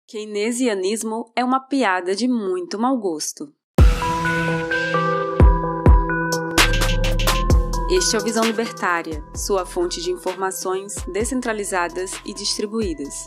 Keynesianismo é uma piada de muito mau gosto. Este é o Visão Libertária, sua fonte de informações descentralizadas e distribuídas.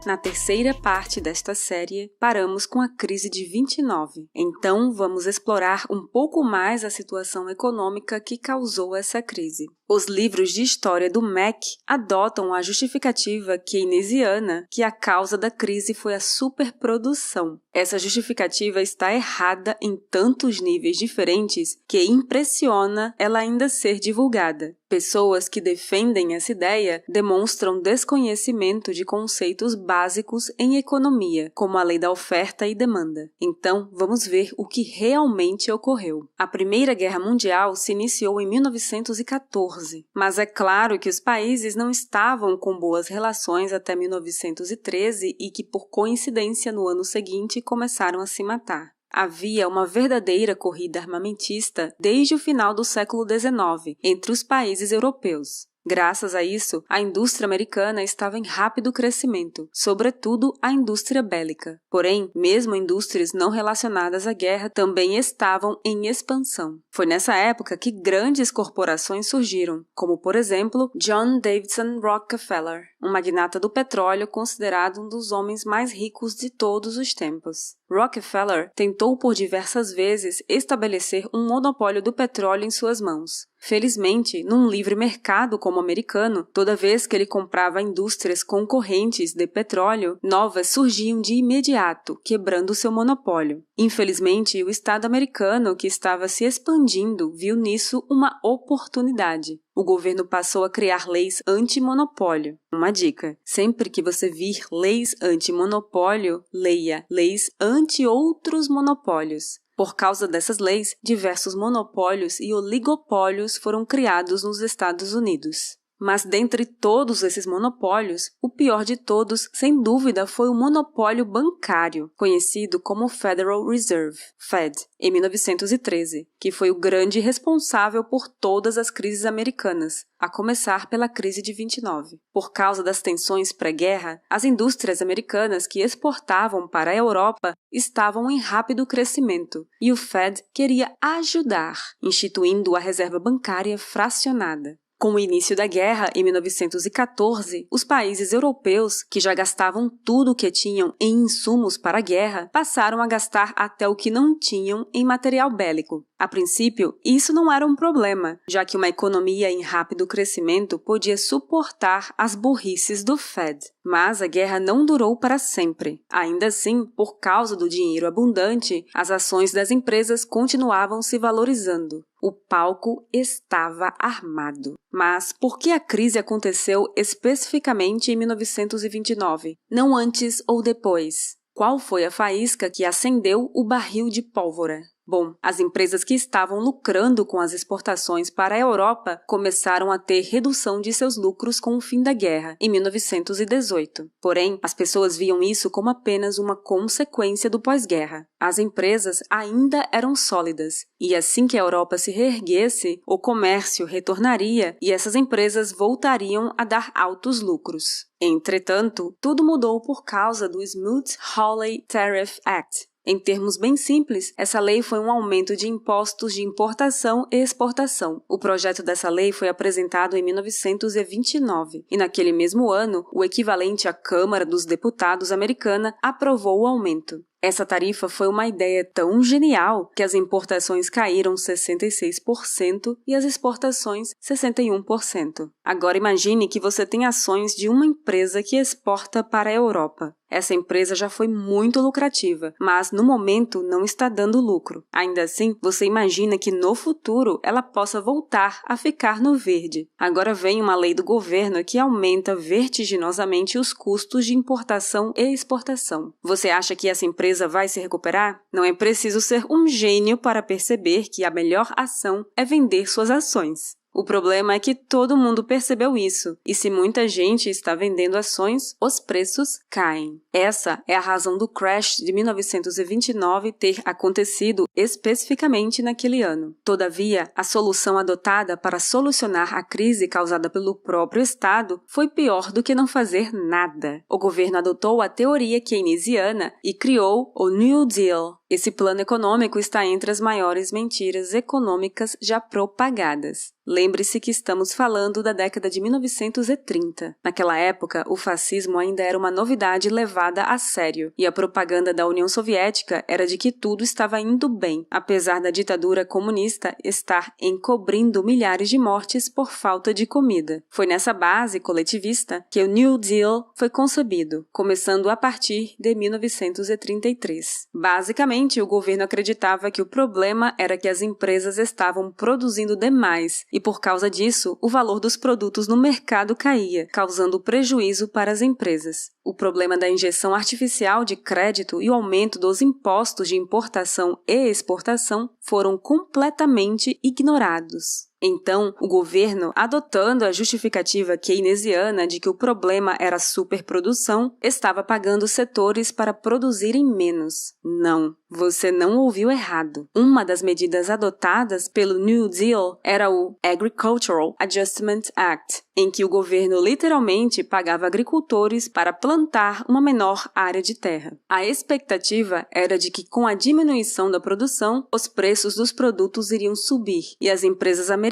Na terceira parte desta série, paramos com a crise de 29. Então, vamos explorar um pouco mais a situação econômica que causou essa crise. Os livros de história do MEC adotam a justificativa keynesiana que a causa da crise foi a superprodução. Essa justificativa está errada em tantos níveis diferentes que impressiona ela ainda ser divulgada. Pessoas que defendem essa ideia demonstram desconhecimento de conceitos básicos em economia, como a lei da oferta e demanda. Então, vamos ver o que realmente ocorreu. A Primeira Guerra Mundial se iniciou em 1914. Mas é claro que os países não estavam com boas relações até 1913 e que, por coincidência, no ano seguinte começaram a se matar. Havia uma verdadeira corrida armamentista desde o final do século XIX entre os países europeus. Graças a isso, a indústria americana estava em rápido crescimento, sobretudo a indústria bélica. Porém, mesmo indústrias não relacionadas à guerra também estavam em expansão. Foi nessa época que grandes corporações surgiram, como, por exemplo, John Davidson Rockefeller, um magnata do petróleo considerado um dos homens mais ricos de todos os tempos. Rockefeller tentou por diversas vezes estabelecer um monopólio do petróleo em suas mãos. Felizmente, num livre mercado como o americano, toda vez que ele comprava indústrias concorrentes de petróleo, novas surgiam de imediato, quebrando seu monopólio. Infelizmente, o Estado americano, que estava se expandindo, viu nisso uma oportunidade. O governo passou a criar leis anti-monopólio. Uma dica: sempre que você vir leis anti-monopólio, leia leis anti-outros monopólios. Por causa dessas leis, diversos monopólios e oligopólios foram criados nos Estados Unidos. Mas dentre todos esses monopólios, o pior de todos, sem dúvida, foi o monopólio bancário, conhecido como Federal Reserve, Fed, em 1913, que foi o grande responsável por todas as crises americanas, a começar pela crise de 29. Por causa das tensões pré-guerra, as indústrias americanas que exportavam para a Europa estavam em rápido crescimento, e o Fed queria ajudar, instituindo a reserva bancária fracionada. Com o início da guerra, em 1914, os países europeus, que já gastavam tudo o que tinham em insumos para a guerra, passaram a gastar até o que não tinham em material bélico. A princípio, isso não era um problema, já que uma economia em rápido crescimento podia suportar as burrices do Fed. Mas a guerra não durou para sempre. Ainda assim, por causa do dinheiro abundante, as ações das empresas continuavam se valorizando. O palco estava armado. Mas por que a crise aconteceu especificamente em 1929, não antes ou depois? Qual foi a faísca que acendeu o barril de pólvora? Bom, as empresas que estavam lucrando com as exportações para a Europa começaram a ter redução de seus lucros com o fim da guerra, em 1918. Porém, as pessoas viam isso como apenas uma consequência do pós-guerra. As empresas ainda eram sólidas, e assim que a Europa se reerguesse, o comércio retornaria e essas empresas voltariam a dar altos lucros. Entretanto, tudo mudou por causa do Smoot-Hawley Tariff Act. Em termos bem simples, essa lei foi um aumento de impostos de importação e exportação. O projeto dessa lei foi apresentado em 1929 e naquele mesmo ano, o equivalente à Câmara dos Deputados americana aprovou o aumento. Essa tarifa foi uma ideia tão genial que as importações caíram 66% e as exportações 61%. Agora imagine que você tem ações de uma empresa que exporta para a Europa. Essa empresa já foi muito lucrativa, mas no momento não está dando lucro. Ainda assim, você imagina que no futuro ela possa voltar a ficar no verde. Agora vem uma lei do governo que aumenta vertiginosamente os custos de importação e exportação. Você acha que essa empresa vai se recuperar? Não é preciso ser um gênio para perceber que a melhor ação é vender suas ações. O problema é que todo mundo percebeu isso, e se muita gente está vendendo ações, os preços caem. Essa é a razão do crash de 1929 ter acontecido especificamente naquele ano. Todavia, a solução adotada para solucionar a crise causada pelo próprio Estado foi pior do que não fazer nada. O governo adotou a teoria keynesiana e criou o New Deal. Esse plano econômico está entre as maiores mentiras econômicas já propagadas. Lembre-se que estamos falando da década de 1930. Naquela época, o fascismo ainda era uma novidade levada a sério, e a propaganda da União Soviética era de que tudo estava indo bem, apesar da ditadura comunista estar encobrindo milhares de mortes por falta de comida. Foi nessa base coletivista que o New Deal foi concebido, começando a partir de 1933. Basicamente, o governo acreditava que o problema era que as empresas estavam produzindo demais e, por causa disso, o valor dos produtos no mercado caía, causando prejuízo para as empresas. O problema da injeção artificial de crédito e o aumento dos impostos de importação e exportação foram completamente ignorados. Então, o governo, adotando a justificativa keynesiana de que o problema era a superprodução, estava pagando setores para produzirem menos. Não, você não ouviu errado. Uma das medidas adotadas pelo New Deal era o Agricultural Adjustment Act, em que o governo literalmente pagava agricultores para plantar uma menor área de terra. A expectativa era de que, com a diminuição da produção, os preços dos produtos iriam subir e as empresas americanas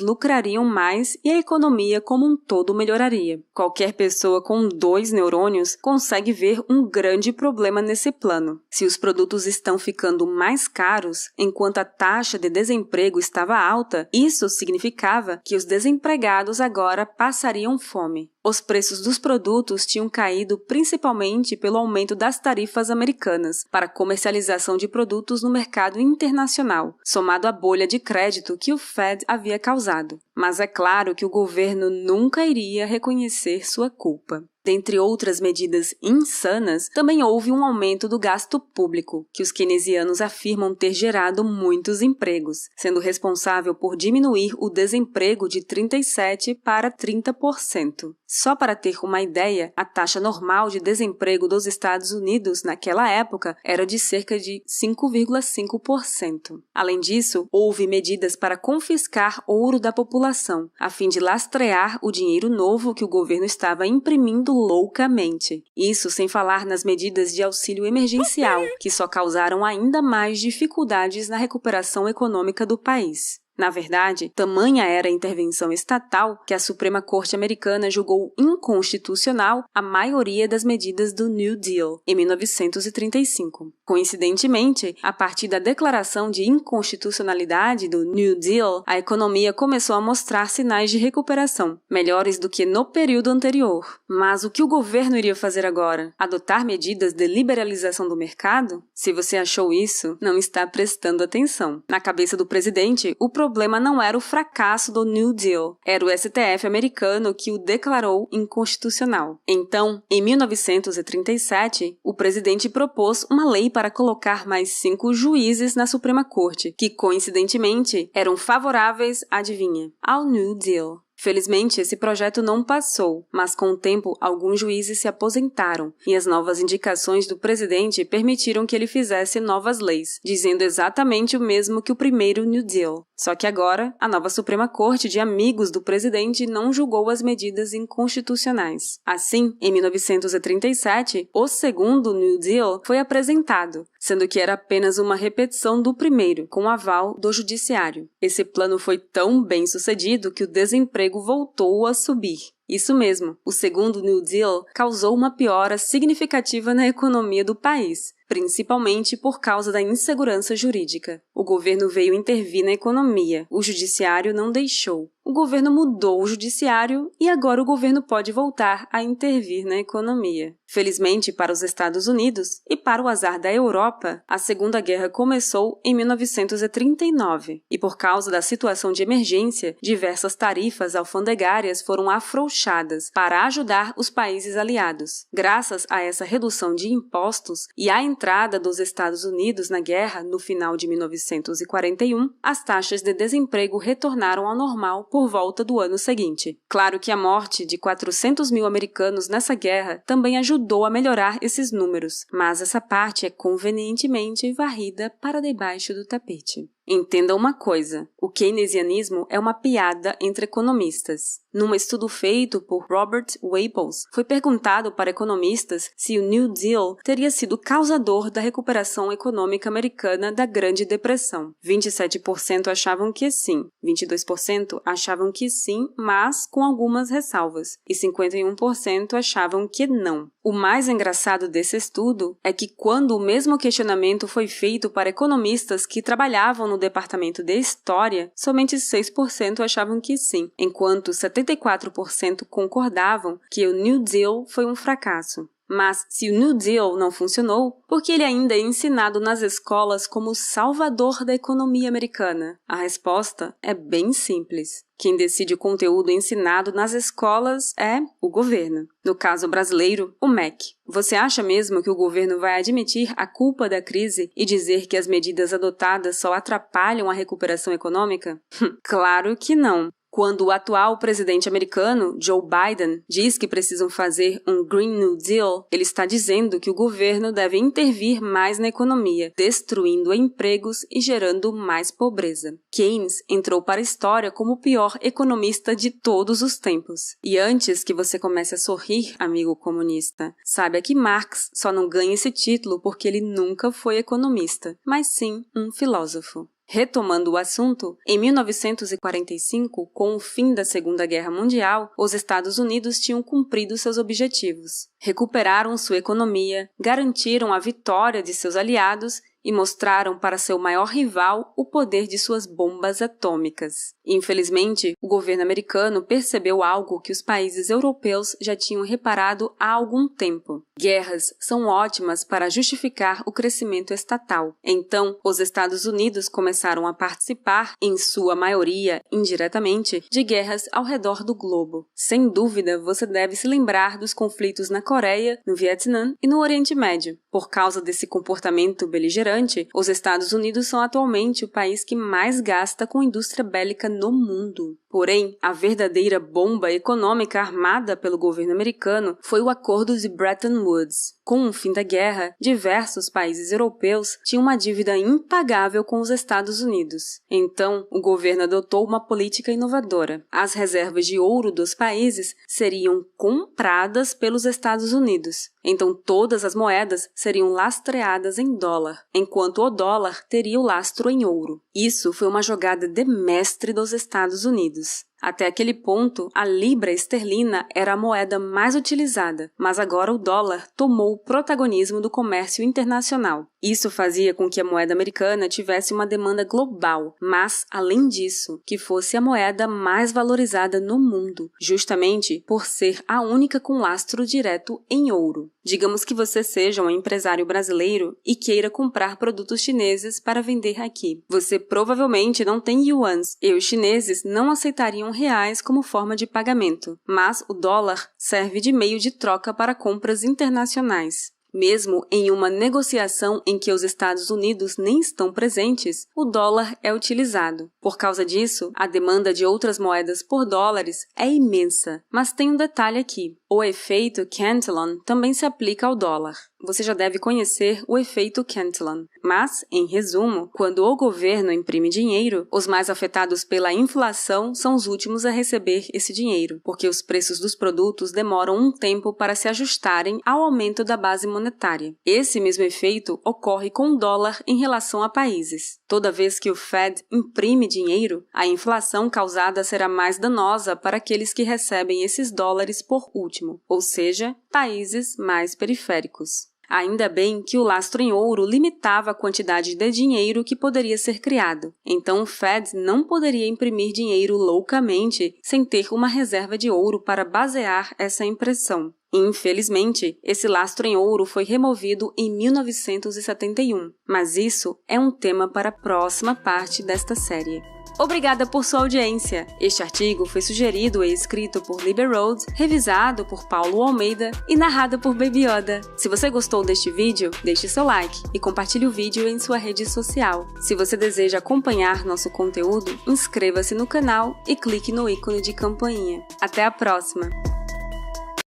lucrariam mais e a economia como um todo melhoraria. Qualquer pessoa com 2 neurônios consegue ver um grande problema nesse plano. Se os produtos estão ficando mais caros, enquanto a taxa de desemprego estava alta, isso significava que os desempregados agora passariam fome. Os preços dos produtos tinham caído principalmente pelo aumento das tarifas americanas para a comercialização de produtos no mercado internacional, somado à bolha de crédito que o Fed havia causado. Mas é claro que o governo nunca iria reconhecer sua culpa. Dentre outras medidas insanas, também houve um aumento do gasto público, que os keynesianos afirmam ter gerado muitos empregos, sendo responsável por diminuir o desemprego de 37% para 30%. Só para ter uma ideia, a taxa normal de desemprego dos Estados Unidos naquela época era de cerca de 5,5%. Além disso, houve medidas para confiscar ouro da população, a fim de lastrear o dinheiro novo que o governo estava imprimindo loucamente. Isso sem falar nas medidas de auxílio emergencial, que só causaram ainda mais dificuldades na recuperação econômica do país. Na verdade, tamanha era a intervenção estatal que a Suprema Corte Americana julgou inconstitucional a maioria das medidas do New Deal, em 1935. Coincidentemente, a partir da declaração de inconstitucionalidade do New Deal, a economia começou a mostrar sinais de recuperação, melhores do que no período anterior. Mas o que o governo iria fazer agora? Adotar medidas de liberalização do mercado? Se você achou isso, não está prestando atenção. Na cabeça do presidente, o problema não era o fracasso do New Deal, era o STF americano que o declarou inconstitucional. Então, em 1937, o presidente propôs uma lei para colocar mais 5 juízes na Suprema Corte, que coincidentemente eram favoráveis, adivinha, ao New Deal. Felizmente, esse projeto não passou, mas com o tempo, alguns juízes se aposentaram e as novas indicações do presidente permitiram que ele fizesse novas leis, dizendo exatamente o mesmo que o primeiro New Deal. Só que agora, a nova Suprema Corte de amigos do presidente não julgou as medidas inconstitucionais. Assim, em 1937, o segundo New Deal foi apresentado, sendo que era apenas uma repetição do primeiro, com o aval do judiciário. Esse plano foi tão bem sucedido que o desemprego voltou a subir. Isso mesmo, o segundo New Deal causou uma piora significativa na economia do país, principalmente por causa da insegurança jurídica. O governo veio intervir na economia, o judiciário não deixou. O governo mudou o judiciário e agora o governo pode voltar a intervir na economia. Felizmente para os Estados Unidos e para o azar da Europa, a Segunda Guerra começou em 1939 e por causa da situação de emergência, diversas tarifas alfandegárias foram afrouxadas puxadas para ajudar os países aliados. Graças a essa redução de impostos e à entrada dos Estados Unidos na guerra no final de 1941, as taxas de desemprego retornaram ao normal por volta do ano seguinte. Claro que a morte de 400 mil americanos nessa guerra também ajudou a melhorar esses números, mas essa parte é convenientemente varrida para debaixo do tapete. Entenda uma coisa, o keynesianismo é uma piada entre economistas. Num estudo feito por Robert Waples, foi perguntado para economistas se o New Deal teria sido causador da recuperação econômica americana da Grande Depressão. 27% achavam que sim, 22% achavam que sim, mas com algumas ressalvas, e 51% achavam que não. O mais engraçado desse estudo é que quando o mesmo questionamento foi feito para economistas que trabalhavam no departamento de História, somente 6% achavam que sim, enquanto 74% concordavam que o New Deal foi um fracasso. Mas, se o New Deal não funcionou, por que ele ainda é ensinado nas escolas como o salvador da economia americana? A resposta é bem simples. Quem decide o conteúdo ensinado nas escolas é o governo. No caso brasileiro, o MEC. Você acha mesmo que o governo vai admitir a culpa da crise e dizer que as medidas adotadas só atrapalham a recuperação econômica? Claro que não. Quando o atual presidente americano, Joe Biden, diz que precisam fazer um Green New Deal, ele está dizendo que o governo deve intervir mais na economia, destruindo empregos e gerando mais pobreza. Keynes entrou para a história como o pior economista de todos os tempos. E antes que você comece a sorrir, amigo comunista, saiba que Marx só não ganha esse título porque ele nunca foi economista, mas sim um filósofo. Retomando o assunto, em 1945, com o fim da Segunda Guerra Mundial, os Estados Unidos tinham cumprido seus objetivos. Recuperaram sua economia, garantiram a vitória de seus aliados e mostraram para seu maior rival o poder de suas bombas atômicas. Infelizmente, o governo americano percebeu algo que os países europeus já tinham reparado há algum tempo. Guerras são ótimas para justificar o crescimento estatal. Então, os Estados Unidos começaram a participar, em sua maioria indiretamente, de guerras ao redor do globo. Sem dúvida, você deve se lembrar dos conflitos na Coreia, no Vietnã e no Oriente Médio. Por causa desse comportamento beligerante, os Estados Unidos são atualmente o país que mais gasta com indústria bélica no mundo. Porém, a verdadeira bomba econômica armada pelo governo americano foi o Acordo de Bretton Woods. Com o fim da guerra, diversos países europeus tinham uma dívida impagável com os Estados Unidos. Então, o governo adotou uma política inovadora. As reservas de ouro dos países seriam compradas pelos Estados Unidos. Então, todas as moedas seriam lastreadas em dólar, enquanto o dólar teria o lastro em ouro. Isso foi uma jogada de mestre dos Estados Unidos. Até aquele ponto, a libra esterlina era a moeda mais utilizada, mas agora o dólar tomou o protagonismo do comércio internacional. Isso fazia com que a moeda americana tivesse uma demanda global, mas, além disso, que fosse a moeda mais valorizada no mundo, justamente por ser a única com lastro direto em ouro. Digamos que você seja um empresário brasileiro e queira comprar produtos chineses para vender aqui. Você provavelmente não tem yuans e os chineses não aceitariam reais como forma de pagamento, mas o dólar serve de meio de troca para compras internacionais. Mesmo em uma negociação em que os Estados Unidos nem estão presentes, o dólar é utilizado. Por causa disso, a demanda de outras moedas por dólares é imensa. Mas tem um detalhe aqui. O efeito Cantillon também se aplica ao dólar. Você já deve conhecer o efeito Cantillon. Mas, em resumo, quando o governo imprime dinheiro, os mais afetados pela inflação são os últimos a receber esse dinheiro, porque os preços dos produtos demoram um tempo para se ajustarem ao aumento da base monetária. Esse mesmo efeito ocorre com o dólar em relação a países. Toda vez que o Fed imprime dinheiro, a inflação causada será mais danosa para aqueles que recebem esses dólares por último, ou seja, países mais periféricos. Ainda bem que o lastro em ouro limitava a quantidade de dinheiro que poderia ser criado. Então o Fed não poderia imprimir dinheiro loucamente sem ter uma reserva de ouro para basear essa impressão. Infelizmente, esse lastro em ouro foi removido em 1971, mas isso é um tema para a próxima parte desta série. Obrigada por sua audiência! Este artigo foi sugerido e escrito por Liber Rhodes, revisado por Paulo Almeida e narrado por Baby Yoda. Se você gostou deste vídeo, deixe seu like e compartilhe o vídeo em sua rede social. Se você deseja acompanhar nosso conteúdo, inscreva-se no canal e clique no ícone de campainha. Até a próxima!